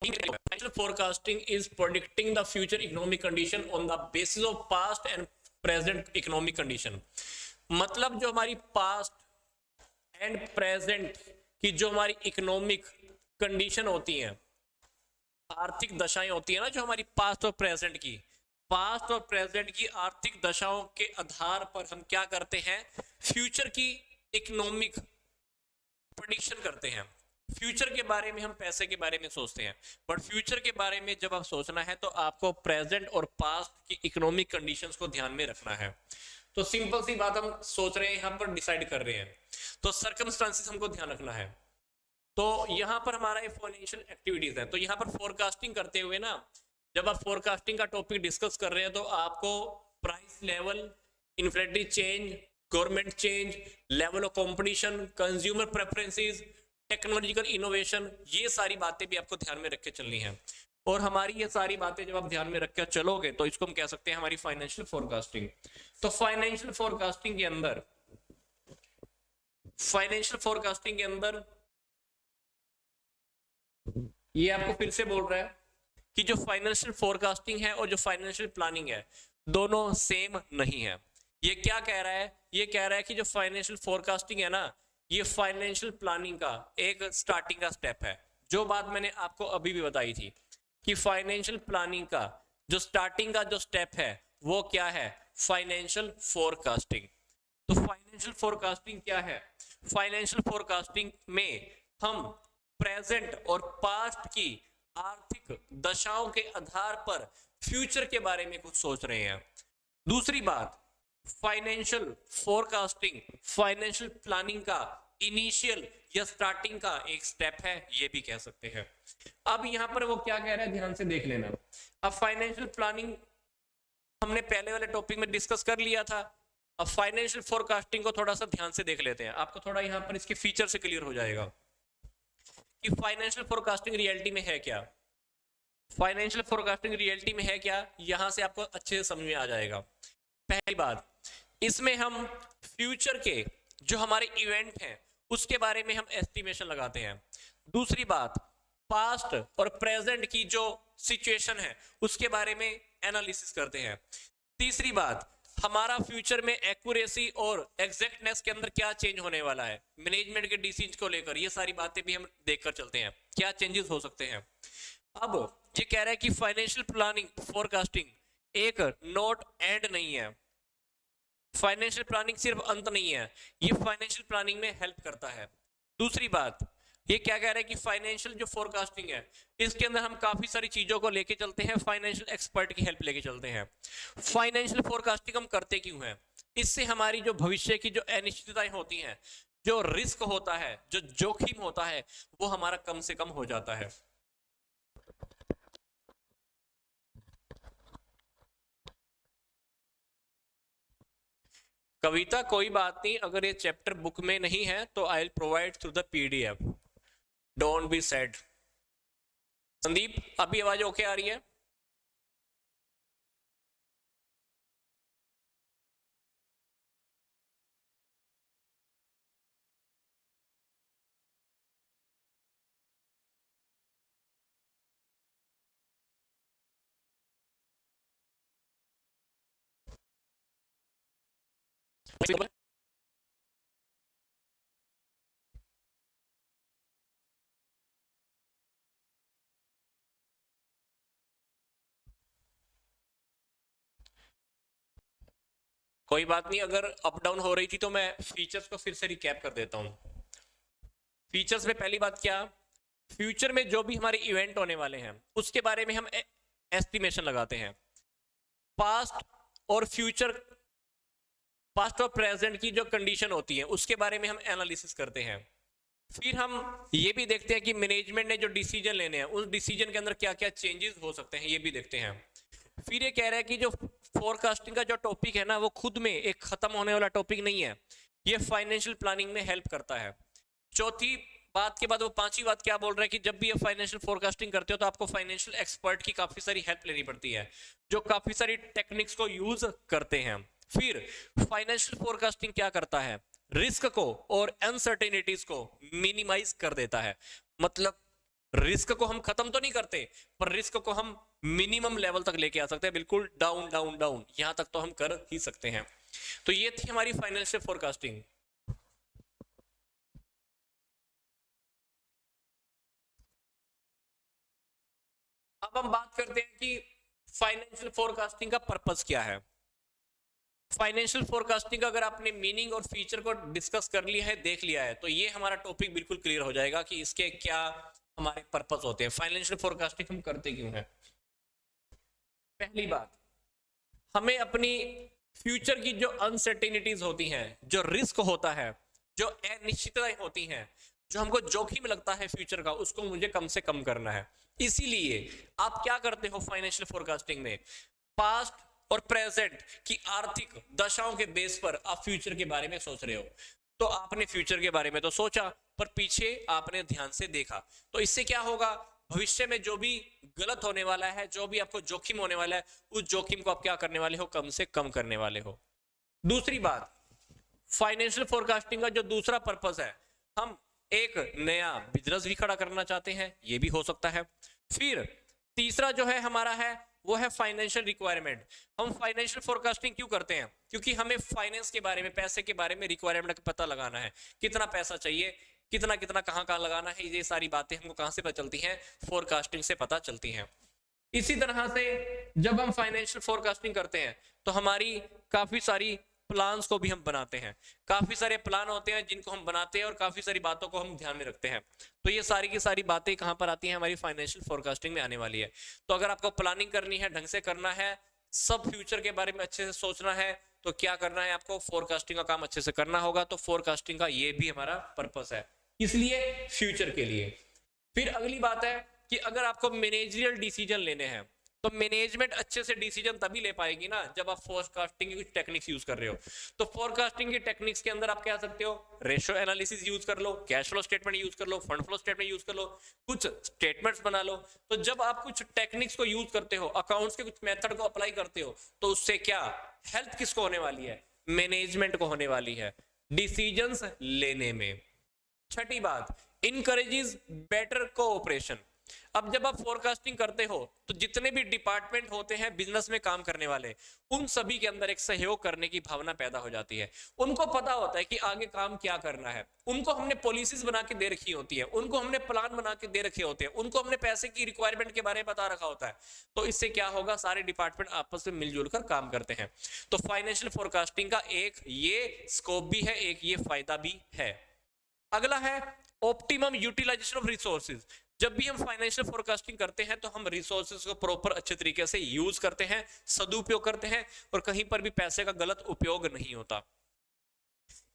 Financial forecasting is predicting the future economic condition on the basis of past and present economic condition. मतलब जो हमारी past and present की जो हमारी economic condition होती हैं, आर्थिक दशाएं होती है ना, जो हमारी पास्ट और प्रेजेंट की आर्थिक दशाओं के आधार पर हम क्या करते हैं, फ्यूचर की इकोनॉमिक प्रेडिक्शन करते हैं। फ्यूचर के बारे में हम पैसे के बारे में सोचते हैं, बट फ्यूचर के बारे में जब आप सोचना है तो आपको प्रेजेंट और पास्ट की इकोनॉमिक कंडीशंस को ध्यान में रखना है। तो सिंपल सी बात हम सोच रहे हैं, यहाँ पर डिसाइड कर रहे हैं, तो सर्कमस्टांसेस हमको ध्यान रखना है। तो यहाँ पर हमारा फाइनेंशियल एक्टिविटीज है, तो यहाँ पर फोरकास्टिंग करते हुए ना, जब आप फोरकास्टिंग का टॉपिक डिस्कस कर रहे हैं तो आपको price level, inflationary change, government change, level of competition, consumer preferences, technological innovation, ये सारी बातें भी आपको ध्यान में रख के चलनी है। और हमारी ये सारी बातें जब आप ध्यान में रख के चलोगे तो इसको हम कह सकते हैं हमारी फाइनेंशियल फोरकास्टिंग। तो फाइनेंशियल फोरकास्टिंग के अंदर ये आपको फिर से बोल रहा है कि जो फाइनेंशियल फोरकास्टिंग है और जो फाइनेंशियल प्लानिंग है दोनों सेम नहीं है। ये क्या कह रहा है, ये कह रहा है कि जो फाइनेंशियल फोरकास्टिंग है ना, ये फाइनेंशियल प्लानिंग का एक स्टार्टिंग का स्टेप है। जो बात मैंने आपको अभी भी बताई थी कि फाइनेंशियल प्लानिंग का जो स्टार्टिंग का जो स्टेप है वो क्या है, फाइनेंशियल फोरकास्टिंग। तो फाइनेंशियल फोरकास्टिंग क्या है, फाइनेंशियल फोरकास्टिंग में हम प्रेजेंट और पास्ट की आर्थिक दशाओं के आधार पर फ्यूचर के बारे में कुछ सोच रहे हैं। दूसरी बात, फाइनेंशियल फोरकास्टिंग फाइनेंशियल प्लानिंग का इनिशियल या स्टार्टिंग का एक स्टेप है, ये भी कह सकते हैं। अब यहां पर वो क्या कह रहा है, ध्यान से देख लेना। अब फाइनेंशियल प्लानिंग हमने पहले वाले टॉपिक में डिस्कस कर लिया था, अब फाइनेंशियल फोरकास्टिंग को थोड़ा सा ध्यान से देख लेते हैं, आपको थोड़ा यहां पर इसके फीचर से क्लियर हो जाएगा कि फाइनेंशियल फोरकास्टिंग रियलिटी में है क्या। फाइनेंशियल फोरकास्टिंग रियलिटी में है क्या, यहां से आपको अच्छे से समझ में आ जाएगा। पहली बात, इसमें हम फ्यूचर के जो हमारे इवेंट हैं उसके बारे में हम एस्टिमेशन लगाते हैं। दूसरी बात, पास्ट और प्रेजेंट की जो सिचुएशन है उसके बारे में एनालिसिस करते हैं। तीसरी बात, हमारा फ्यूचर में एक्यूरेसी और एग्जैक्टनेस के अंदर क्या चेंज होने वाला है, मैनेजमेंट के डिसीजन को लेकर, ये सारी बातें भी हम देखकर चलते हैं, क्या चेंजेस हो सकते हैं। अब ये कह रहा है कि फाइनेंशियल प्लानिंग फोरकास्टिंग एक नोट एंड नहीं है, फाइनेंशियल प्लानिंग सिर्फ अंत नहीं है, ये फाइनेंशियल प्लानिंग में हेल्प करता है। दूसरी बात, ये क्या कह रहा है कि फाइनेंशियल जो फोरकास्टिंग है इसके अंदर हम काफी सारी चीजों को लेके चलते हैं, फाइनेंशियल एक्सपर्ट की हेल्प लेके चलते हैं। फाइनेंशियल फोरकास्टिंग हम करते क्यों हैं, इससे हमारी जो भविष्य की जो अनिश्चितताएं होती हैं, जो रिस्क होता है, जो जोखिम होता है, वो हमारा कम से कम हो जाता है। कविता, कोई बात नहीं, अगर ये चैप्टर बुक में नहीं है तो I will provide through the PDF, don't be sad. Sandeep, अभी आवाज ओके आ रही है? कोई बात नहीं, अगर अप डाउन हो रही थी तो मैं फीचर्स को फिर से रिकैप कर देता हूं। फीचर्स में पहली बात क्या, फ्यूचर में जो भी हमारे इवेंट होने वाले हैं उसके बारे में हम एस्टिमेशन लगाते हैं। पास्ट और फ्यूचर, पास्ट और प्रेजेंट की जो कंडीशन होती है उसके बारे में हम एनालिसिस करते हैं। फिर हम ये भी देखते हैं कि मैनेजमेंट ने जो डिसीजन लेने हैं उस डिसीजन के अंदर क्या क्या चेंजेस हो सकते हैं, ये भी देखते हैं। फिर ये कह रहा है कि जो फोरकास्टिंग का जो टॉपिक है ना वो खुद में एक खत्म होने वाला टॉपिक नहीं है, ये फाइनेंशियल प्लानिंग में हेल्प करता है। चौथी बात के बाद वो पांचवी बात क्या बोल रहा है कि जब भी आप फाइनेंशियल फोरकास्टिंग करते हो तो आपको फाइनेंशियल एक्सपर्ट की काफी सारी हेल्प लेनी पड़ती है, जो काफी सारी टेक्निक्स को यूज करते हैं। फिर फाइनेंशियल फोरकास्टिंग क्या करता है, रिस्क को और अनसर्टेनिटीज को मिनिमाइज कर देता है। मतलब रिस्क को हम खत्म तो नहीं करते, पर रिस्क को हम मिनिमम लेवल तक लेके आ सकते हैं, बिल्कुल डाउन डाउन डाउन यहां तक तो हम कर ही सकते हैं। तो ये थी हमारी फाइनेंशियल फोरकास्टिंग। अब हम बात करते हैं कि फाइनेंशियल फोरकास्टिंग का पर्पस क्या है। फाइनेंशियल फोरकास्टिंग का अगर आपने मीनिंग और फीचर को डिस्कस कर लिया है, देख लिया है, तो ये हमारा टॉपिक बिल्कुल क्लियर हो जाएगा कि इसके क्या हमारे पर्पस होते हैं, फाइनेंशियल फोरकास्टिंग हम करते क्यों हैं। पहली बात, हमें अपनी फ्यूचर की जो अनसर्टेनिटीज होती हैं, जो रिस्क होता है, जो अनिश्चितताएं होती हैं, जो हमको जोखिम लगता है फ्यूचर का, उसको मुझे कम से कम करना है। इसीलिए आप क्या करते हो फाइनेंशियल फोरकास्टिंग में, पास्ट और प्रेजेंट की आर्थिक दशाओं के बेस पर आप फ्यूचर के बारे में सोच रहे हो। तो आपने फ्यूचर के बारे में तो सोचा, पर पीछे आपने ध्यान से देखा, तो इससे क्या होगा, भविष्य में जो भी गलत होने वाला है, जो भी आपको जोखिम होने वाला है, उस जोखिम को आप क्या करने वाले हो, कम से कम करने वाले हो। दूसरी बात, फाइनेंशियल फोरकास्टिंग का जो दूसरा पर्पस है, हम एक नया बिजनेस भी खड़ा करना चाहते हैं, ये भी हो सकता है। फिर तीसरा जो है हमारा है, वो है फाइनेंशियल रिक्वायरमेंट। हम फाइनेंशियल फोरकास्टिंग क्यों करते हैं, क्योंकि हमें फाइनेंस के बारे में, पैसे के बारे में रिक्वायरमेंट का पता लगाना है, कितना पैसा चाहिए, कितना कितना कहां कहां लगाना है, ये सारी बातें हमको कहां से पता चलती हैं, फोरकास्टिंग से पता चलती हैं। इसी तरह से जब हम फाइनेंशियल फोरकास्टिंग करते हैं, तो हमारी काफी सारी प्लान्स को भी हम बनाते हैं, काफी सारे प्लान होते हैं जिनको हम बनाते हैं, और काफी सारी बातों को हम ध्यान में रखते हैं। तो ये सारी की सारी बातें कहां पर आती हैं, हमारी फाइनेंशियल फोरकास्टिंग में आने वाली है। तो अगर आपको प्लानिंग करनी है, ढंग से करना है, सब फ्यूचर के बारे में अच्छे से सोचना है, तो क्या करना है, आपको फोरकास्टिंग का काम अच्छे से करना होगा। तो फोरकास्टिंग का ये भी हमारा पर्पस है, इसलिए फ्यूचर के लिए। फिर अगली बात है कि अगर आपको मैनेजरियल डिसीजन लेने हैं, तो मैनेजमेंट अच्छे से डिसीजन तभी ले पाएगी ना, जब आप फोरकास्टिंग की कुछ टेक्निक्स यूज कर रहे हो। तो फोरकास्टिंग की टेक्निक्स के अंदर आप क्या सकते हो, रेशियो एनालिसिस यूज कर लो, कैश फ्लो स्टेटमेंट यूज कर लो, फंड फ्लो स्टेटमेंट यूज कर लो, कुछ स्टेटमेंट्स बना लो। तो जब आप कुछ टेक्निक्स को यूज करते हो, अकाउंट्स के कुछ मेथड को अप्लाई करते हो, तो उससे क्या हेल्प किसको होने वाली है, मैनेजमेंट को होने वाली है डिसीजंस लेने में। छठी बात, इनकरेजेस बेटर कोऑपरेशन। अब जब आप फोरकास्टिंग करते हो, तो जितने भी डिपार्टमेंट होते हैं बिजनेस में काम करने वाले, उन सभी के अंदर एक सहयोग करने की भावना पैदा हो जाती है। उनको पता होता है कि आगे काम क्या करना है, उनको हमने पॉलिसीज बना के दे रखी होती है, उनको हमने प्लान बना के दे रखे होते हैं, उनको हमने पैसे की रिक्वायरमेंट के बारे में बता रखा होता है। तो इससे क्या होगा, सारे डिपार्टमेंट आपस में मिलजुल कर काम करते हैं। तो फाइनेंशियल फोरकास्टिंग का एक ये स्कोप भी है, एक ये फायदा भी है। अगला है ऑप्टिमम यूटिलाइजेशन ऑफ रिसोर्सेज। जब भी हम फाइनेंशियल फोरकास्टिंग करते हैं, तो हम रिसोर्सेज को प्रॉपर अच्छे तरीके से यूज करते हैं, सदुपयोग करते हैं, और कहीं पर भी पैसे का गलत उपयोग नहीं होता।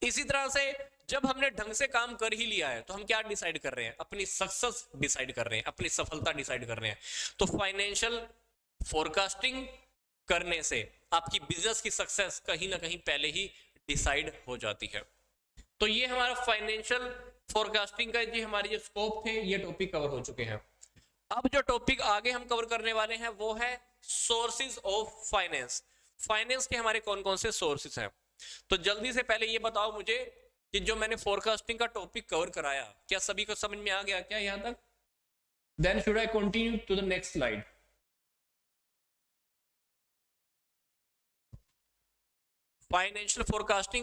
इसी तरह से जब हमने ढंग से काम कर ही लिया है, तो हम क्या डिसाइड कर रहे हैं, अपनी सक्सेस डिसाइड कर रहे हैं, अपनी सफलता डिसाइड कर रहे हैं। तो फाइनेंशियल फोरकास्टिंग करने से आपकी बिजनेस की सक्सेस कहीं ना कहीं पहले ही डिसाइड हो जाती है। तो ये हमारा फाइनेंशियल फोरकास्टिंग का जी हमारे जो स्कोप थे, ये टॉपिक कवर हो चुके हैं। अब जो टॉपिक आगे हम कवर करने वाले हैं, वो है सोर्सेज ऑफ फाइनेंस। फाइनेंस के हमारे कौन कौन से सोर्सेज हैं। तो जल्दी से पहले ये बताओ मुझे कि जो मैंने फोरकास्टिंग का टॉपिक कवर कराया, क्या सभी को समझ में आ गया क्या यहां तक? Then should I continue to the next slide. Financial forecasting